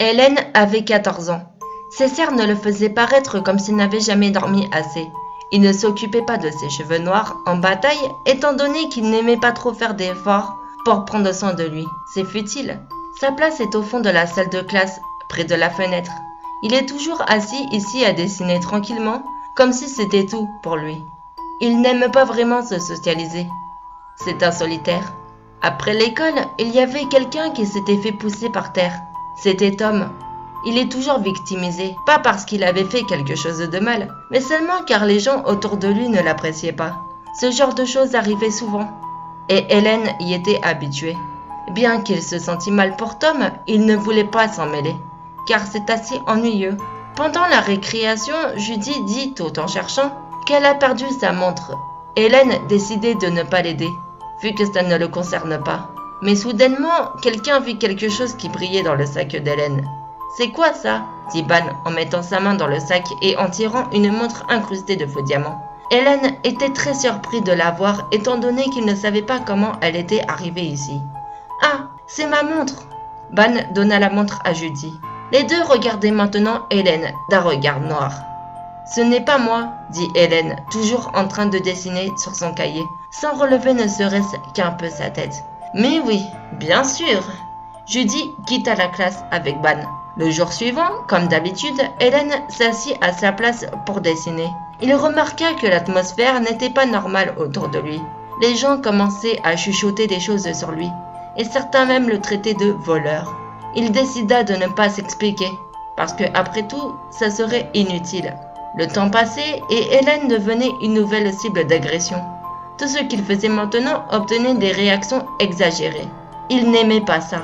Hélène avait 14 ans. Ses cernes le faisaient paraître comme s'il n'avait jamais dormi assez. Il ne s'occupait pas de ses cheveux noirs en bataille, étant donné qu'il n'aimait pas trop faire d'efforts pour prendre soin de lui. C'est futile. Sa place est au fond de la salle de classe, près de la fenêtre. Il est toujours assis ici à dessiner tranquillement, comme si c'était tout pour lui. Il n'aime pas vraiment se socialiser. C'est un solitaire. Après l'école, il y avait quelqu'un qui s'était fait pousser par terre. C'était Tom. Il est toujours victimisé, pas parce qu'il avait fait quelque chose de mal, mais seulement car les gens autour de lui ne l'appréciaient pas. Ce genre de choses arrivait souvent, et Hélène y était habituée. Bien qu'il se sentît mal pour Tom, il ne voulait pas s'en mêler, car c'est assez ennuyeux. Pendant la récréation, Judy dit, tout en cherchant, qu'elle a perdu sa montre. Hélène décidait de ne pas l'aider, vu que ça ne le concerne pas. Mais soudainement, quelqu'un vit quelque chose qui brillait dans le sac d'Hélène. « C'est quoi ça ?» dit Ban en mettant sa main dans le sac et en tirant une montre incrustée de faux diamants. Hélène était très surpris de la voir étant donné qu'il ne savait pas comment elle était arrivée ici. « Ah, c'est ma montre !» Ban donna la montre à Judy. Les deux regardaient maintenant Hélène d'un regard noir. « Ce n'est pas moi !» dit Hélène, toujours en train de dessiner sur son cahier, sans relever ne serait-ce qu'un peu sa tête. « Mais oui, bien sûr !» Judy quitta la classe avec Ban. Le jour suivant, comme d'habitude, Hélène s'assit à sa place pour dessiner. Il remarqua que l'atmosphère n'était pas normale autour de lui. Les gens commençaient à chuchoter des choses sur lui, et certains même le traitaient de voleur. Il décida de ne pas s'expliquer, parce que après tout, ça serait inutile. Le temps passait et Hélène devenait une nouvelle cible d'agression. Tout ce qu'il faisait maintenant obtenait des réactions exagérées. Il n'aimait pas ça,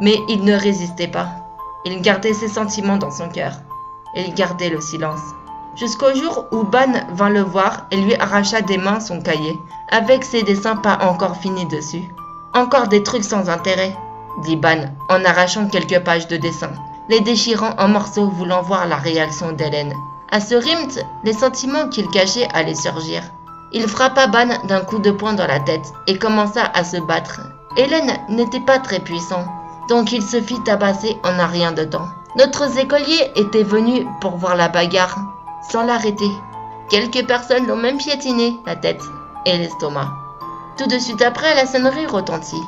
mais il ne résistait pas. Il gardait ses sentiments dans son cœur. Il gardait le silence. Jusqu'au jour où Ban vint le voir et lui arracha des mains son cahier, avec ses dessins pas encore finis dessus. « Encore des trucs sans intérêt », dit Ban en arrachant quelques pages de dessin, les déchirant en morceaux voulant voir la réaction d'Hélène. À ce rythme, les sentiments qu'il cachait allaient surgir. Il frappa Ban d'un coup de poing dans la tête et commença à se battre. Hélène n'était pas très puissant, donc il se fit tabasser en un rien de temps. D'autres écoliers étaient venus pour voir la bagarre, sans l'arrêter. Quelques personnes l'ont même piétiné la tête et l'estomac. Tout de suite après, la sonnerie retentit.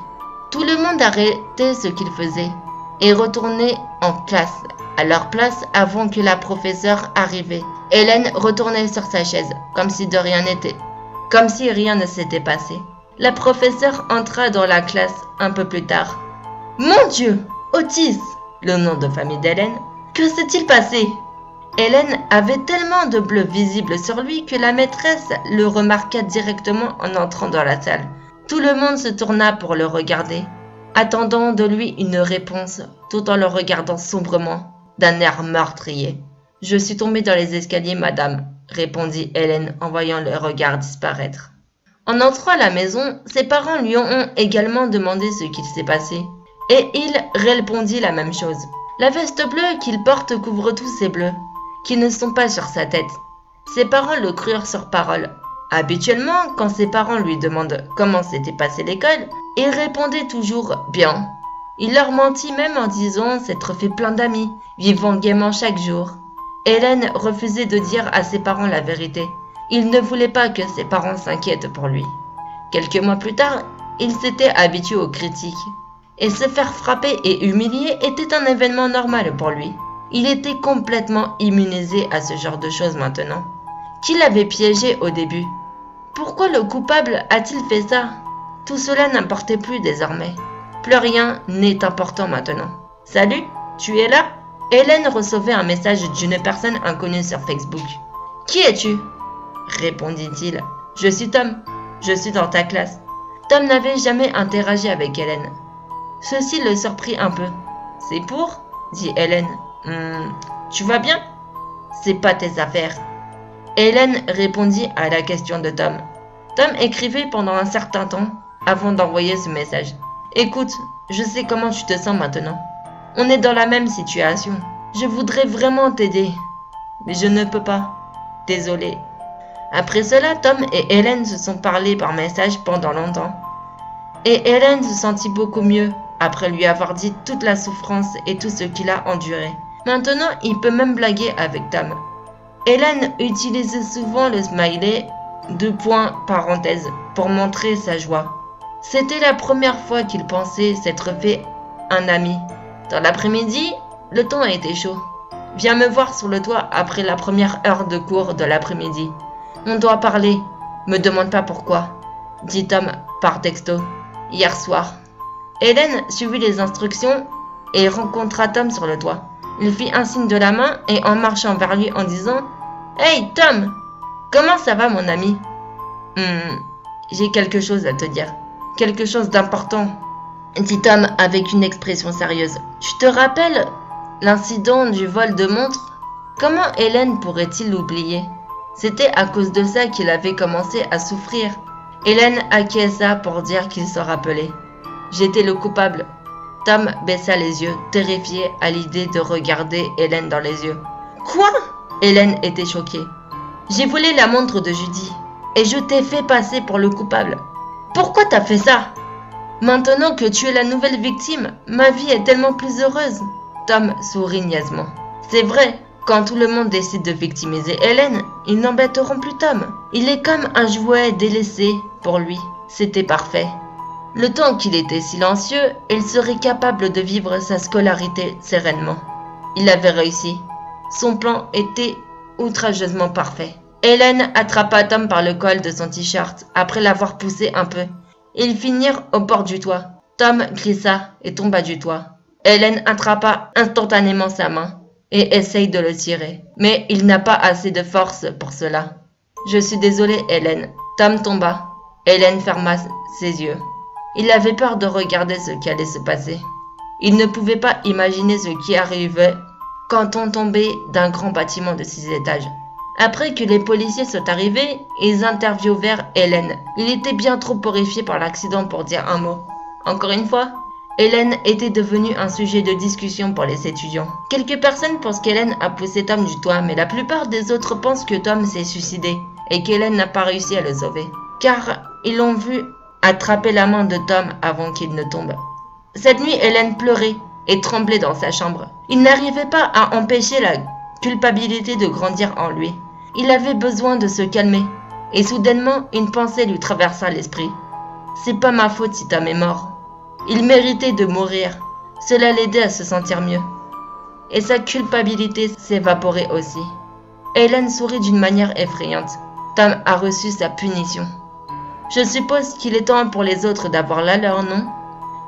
Tout le monde arrêtait ce qu'il faisait et retournait en classe, à leur place avant que la professeure arrivait. Hélène retournait sur sa chaise, comme si rien ne s'était passé. La professeure entra dans la classe un peu plus tard. « Mon Dieu, Otis !» le nom de famille d'Hélène. « Que s'est-il passé ?» Hélène avait tellement de bleu visible sur lui que la maîtresse le remarqua directement en entrant dans la salle. Tout le monde se tourna pour le regarder, attendant de lui une réponse, tout en le regardant sombrement, d'un air meurtrier. « Je suis tombée dans les escaliers, madame, » répondit Hélène en voyant le regard disparaître. En entrant à la maison, ses parents lui ont également demandé ce qu'il s'est passé. Et il répondit la même chose. La veste bleue qu'il porte couvre tous ses bleus, qui ne sont pas sur sa tête. Ses parents le crurent sur parole. Habituellement, quand ses parents lui demandent comment s'était passée l'école, il répondait toujours « bien ». Il leur mentit même en disant s'être fait plein d'amis, vivant gaiement chaque jour. Hélène refusait de dire à ses parents la vérité. Il ne voulait pas que ses parents s'inquiètent pour lui. Quelques mois plus tard, il s'était habitué aux critiques. Et se faire frapper et humilier était un événement normal pour lui. Il était complètement immunisé à ce genre de choses maintenant. Qui l'avait piégé au début? Pourquoi le coupable a-t-il fait ça? Tout cela n'importait plus désormais. Plus rien n'est important maintenant. « Salut, tu es là ?» Hélène recevait un message d'une personne inconnue sur Facebook. « Qui es-tu » répondit-il. « Je suis Tom. Je suis dans ta classe. » Tom n'avait jamais interagi avec Hélène. Ceci le surprit un peu. « C'est pour ?» dit Hélène. « Tu vas bien ?»« C'est pas tes affaires. » Hélène répondit à la question de Tom. Tom écrivait pendant un certain temps avant d'envoyer ce message. « Écoute, je sais comment tu te sens maintenant. On est dans la même situation. Je voudrais vraiment t'aider, mais je ne peux pas. Désolé. » Après cela, Tom et Hélène se sont parlé par message pendant longtemps. Et Hélène se sentit beaucoup mieux après lui avoir dit toute la souffrance et tout ce qu'il a enduré. Maintenant, il peut même blaguer avec Tom. Hélène utilisait souvent le smiley parenthèse pour montrer sa joie. C'était la première fois qu'il pensait s'être fait un ami. Dans l'après-midi, le temps a été chaud. Viens me voir sur le toit après la première heure de cours de l'après-midi. On doit parler. Me demande pas pourquoi, dit Tom par texto, hier soir. Hélène suivit les instructions et rencontra Tom sur le toit. Il fit un signe de la main et en marchant vers lui en disant « Hey Tom, comment ça va mon ami ?»« J'ai quelque chose à te dire. Quelque chose d'important, » dit Tom avec une expression sérieuse. « Tu te rappelles l'incident du vol de montre ? Comment Hélène pourrait-il l'oublier ? C'était à cause de ça qu'il avait commencé à souffrir. » Hélène acquiesça pour dire qu'il se rappelait. « J'étais le coupable. » Tom baissa les yeux, terrifié à l'idée de regarder Hélène dans les yeux. « Quoi ?» Hélène était choquée. « J'ai volé la montre de Judy et je t'ai fait passer pour le coupable. Pourquoi t'as fait ça ? Maintenant que tu es la nouvelle victime, ma vie est tellement plus heureuse. » Tom sourit niaisement. « C'est vrai, quand tout le monde décide de victimiser Hélène, ils n'embêteront plus Tom. Il est comme un jouet délaissé pour lui. C'était parfait. » Le temps qu'il était silencieux, il serait capable de vivre sa scolarité sereinement. Il avait réussi. Son plan était outrageusement parfait. Hélène attrapa Tom par le col de son t-shirt après l'avoir poussé un peu. Ils finirent au bord du toit. Tom glissa et tomba du toit. Hélène attrapa instantanément sa main et essaye de le tirer. Mais il n'a pas assez de force pour cela. « Je suis désolée, Hélène. » Tom tomba. Hélène ferma ses yeux. Il avait peur de regarder ce qui allait se passer. Il ne pouvait pas imaginer ce qui arrivait quand on tombait d'un grand bâtiment de 6 étages. Après que les policiers soient arrivés, ils interviewèrent Hélène. Il était bien trop horrifié par l'accident pour dire un mot. Encore une fois, Hélène était devenue un sujet de discussion pour les étudiants. Quelques personnes pensent qu'Hélène a poussé Tom du toit, mais la plupart des autres pensent que Tom s'est suicidé et qu'Hélène n'a pas réussi à le sauver. Car ils l'ont vu attraper la main de Tom avant qu'il ne tombe. Cette nuit, Hélène pleurait et tremblait dans sa chambre. Il n'arrivait pas à empêcher la culpabilité de grandir en lui. Il avait besoin de se calmer. Et soudainement, une pensée lui traversa l'esprit. « C'est pas ma faute si Tom est mort. Il méritait de mourir. Cela l'aidait à se sentir mieux. » Et sa culpabilité s'évaporait aussi. Hélène sourit d'une manière effrayante. Tom a reçu sa punition. Je suppose qu'il est temps pour les autres d'avoir là leur nom.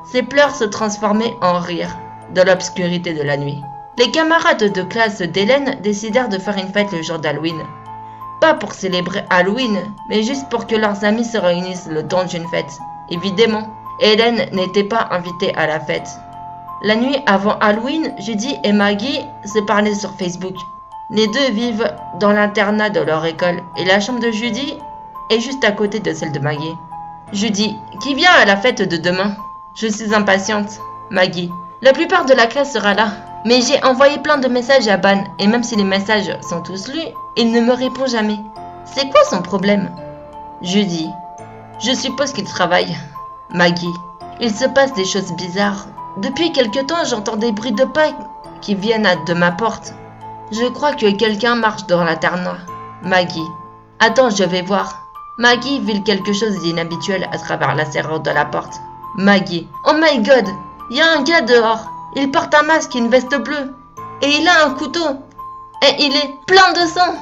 Ses pleurs se transformaient en rire dans l'obscurité de la nuit. Les camarades de classe d'Hélène décidèrent de faire une fête le jour d'Halloween. Pas pour célébrer Halloween, mais juste pour que leurs amis se réunissent le temps d'une fête. Évidemment, Hélène n'était pas invitée à la fête. La nuit avant Halloween, Judy et Maggie se parlaient sur Facebook. Les deux vivent dans l'internat de leur école et la chambre de Judy est juste à côté de celle de Maggie. Judy, qui vient à la fête de demain? Je suis impatiente. Maggie, la plupart de la classe sera là. Mais j'ai envoyé plein de messages à Ban et même si les messages sont tous lus, il ne me répond jamais. C'est quoi son problème? Judy, je suppose qu'il travaille. Maggie, il se passe des choses bizarres. Depuis quelque temps, j'entends des bruits de pas qui viennent de ma porte. Je crois que quelqu'un marche dans l'internat. Maggie, attends, je vais voir. Maggie vit quelque chose d'inhabituel à travers la serrure de la porte. Maggie, oh my god, il y a un gars dehors. Il porte un masque et une veste bleue. Et il a un couteau. Et il est plein de sang.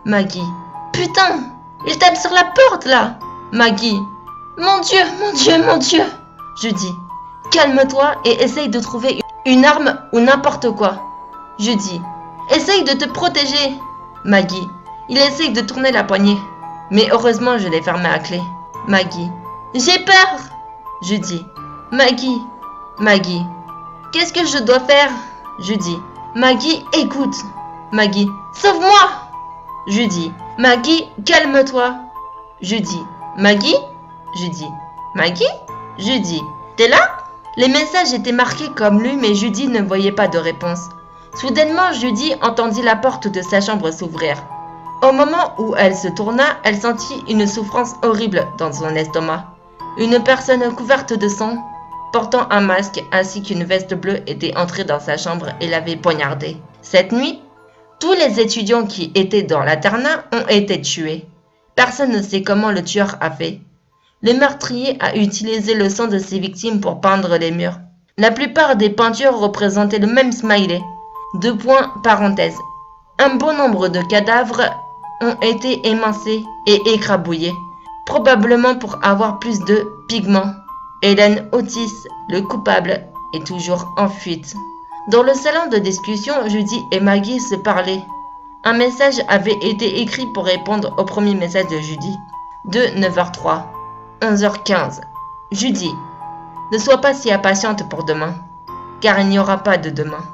Maggie, putain, il tape sur la porte là. Maggie, mon Dieu, mon Dieu, mon Dieu. Judy, calme-toi et essaye de trouver une arme ou n'importe quoi. Judy, essaye de te protéger. Maggie, il essaye de tourner la poignée. Mais heureusement, je l'ai fermé à clé. Maggie, j'ai peur. Judy, Maggie, Maggie, qu'est-ce que je dois faire? Judy, Maggie, écoute. Maggie, sauve-moi. Judy, Maggie, calme-toi. Judy, Maggie, Judy, Maggie, Judy, t'es là? Les messages étaient marqués comme lus, mais Judy ne voyait pas de réponse. Soudainement, Judy entendit la porte de sa chambre s'ouvrir. Au moment où elle se tourna, elle sentit une souffrance horrible dans son estomac. Une personne couverte de sang portant un masque ainsi qu'une veste bleue, était entré dans sa chambre et l'avait poignardé. Cette nuit, tous les étudiants qui étaient dans l'internat ont été tués. Personne ne sait comment le tueur a fait. Le meurtrier a utilisé le sang de ses victimes pour peindre les murs. La plupart des peintures représentaient le même smiley. Parenthèse. Un bon nombre de cadavres ont été émincés et écrabouillés, probablement pour avoir plus de pigments. Hélène Otis, le coupable, est toujours en fuite. Dans le salon de discussion, Judy et Maggie se parlaient. Un message avait été écrit pour répondre au premier message de Judy. De 9h03, 11h15. Judy, ne sois pas si impatiente pour demain, car il n'y aura pas de demain.